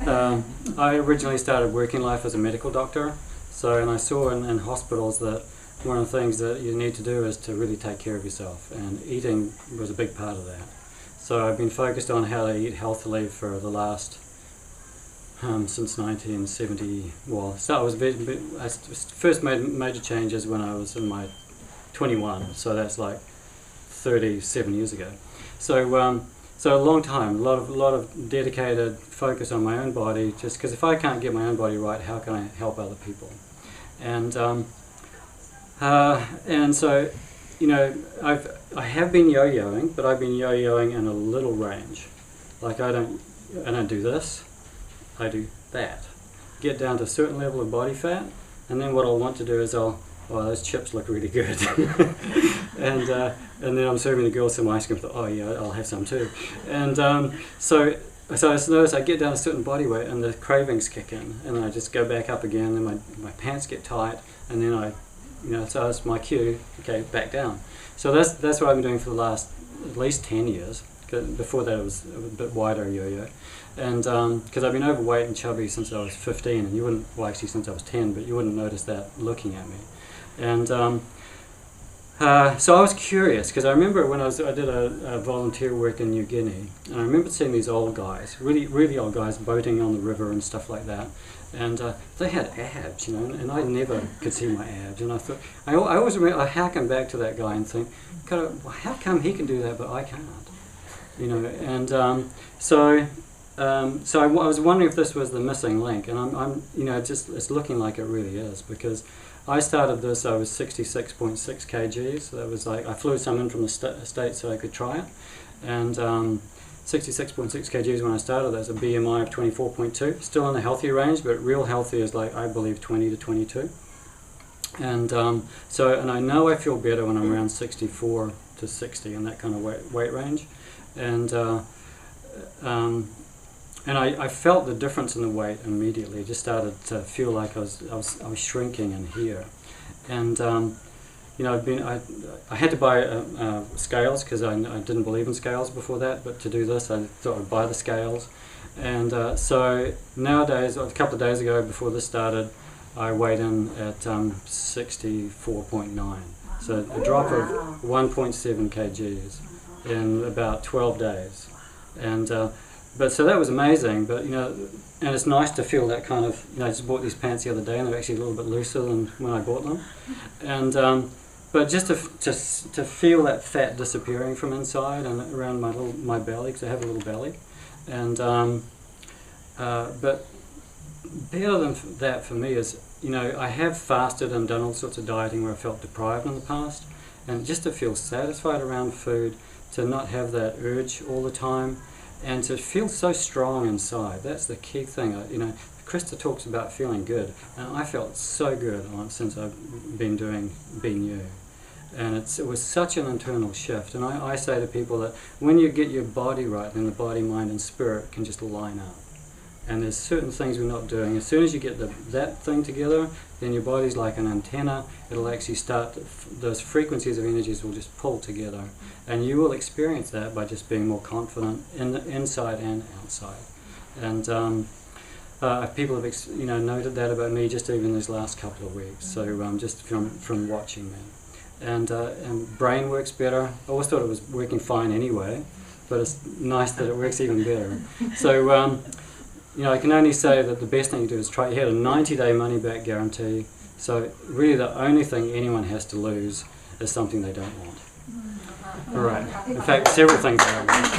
I originally started working life as a medical doctor, and I saw in hospitals that one of the things that you need to do is to really take care of yourself, and eating was a big part of that. So I've been focused on how to eat healthily for the last, since 1970, I first made major changes when I was in my 21, so that's like 37 years ago. So a long time, a lot of dedicated focus on my own body, just because if I can't get my own body right, how can I help other people? And so, you know, I have been yo-yoing, but I've been yo-yoing in a little range. Like I don't do this, I do that. Get down to a certain level of body fat, and then what I'll want to do is those chips look really good. and then I'm serving the girls some ice cream. Oh yeah, I'll have some too. And so I notice I get down a certain body weight and the cravings kick in, and I just go back up again, and my pants get tight, and then so that's my cue. Okay, back down. So that's what I've been doing for the last at least 10 years. Before that it was a bit wider yo-yo, and because I've been overweight and chubby since I was 15, and you wouldn't, well actually since I was 10, but you wouldn't notice that looking at me. And so I was curious, because I remember when I did a volunteer work in New Guinea, and I remember seeing these old guys, really old guys, boating on the river and stuff like that, and they had abs, you know, and I never could see my abs, and I thought, I always remember, I harken back to that guy and think, well, how come he can do that but I can't, you know? And so I was wondering if this was the missing link, and I'm you know, it's looking like it really is, because I started this, I was 66.6 kgs, so that was like, I flew some in from the States so I could try it, and 66.6 kgs when I started, that's a BMI of 24.2, still in the healthy range, but real healthy is like, I believe, 20 to 22. And and I know I feel better when I'm around 64 to 60 in that kind of weight range, and I felt the difference in the weight immediately. It just started to feel like I was shrinking in here, and you know, I had to buy scales, because I didn't believe in scales before that. But to do this, I thought I'd buy the scales, and so nowadays, a couple of days ago before this started, I weighed in at 64.9, so a drop of 1.7 kgs in about 12 days, and. But so that was amazing, but you know, and it's nice to feel that kind of, you know, I just bought these pants the other day and they're actually a little bit looser than when I bought them, and but just to feel that fat disappearing from inside and around my belly, because I have a little belly, and but better than that for me is, you know, I have fasted and done all sorts of dieting where I felt deprived in the past, and just to feel satisfied around food, to not have that urge all the time, and to feel so strong inside. That's the key thing. You know, Krista talks about feeling good, and I felt so good since I've been doing Be New, and it was such an internal shift. And I say to people that when you get your body right, then the body, mind and spirit can just line up. And there's certain things we're not doing. As soon as you get that thing together, then your body's like an antenna. It'll actually start, those frequencies of energies will just pull together. And you will experience that by just being more confident in the inside and outside. And people have noted that about me just even these last couple of weeks. So just from watching me. And brain works better. I always thought it was working fine anyway, but it's nice that it works even better. So. You know, I can only say that the best thing to do is try. You had a 90-day money-back guarantee, so really the only thing anyone has to lose is something they don't want. All right. In fact, several things they don't want.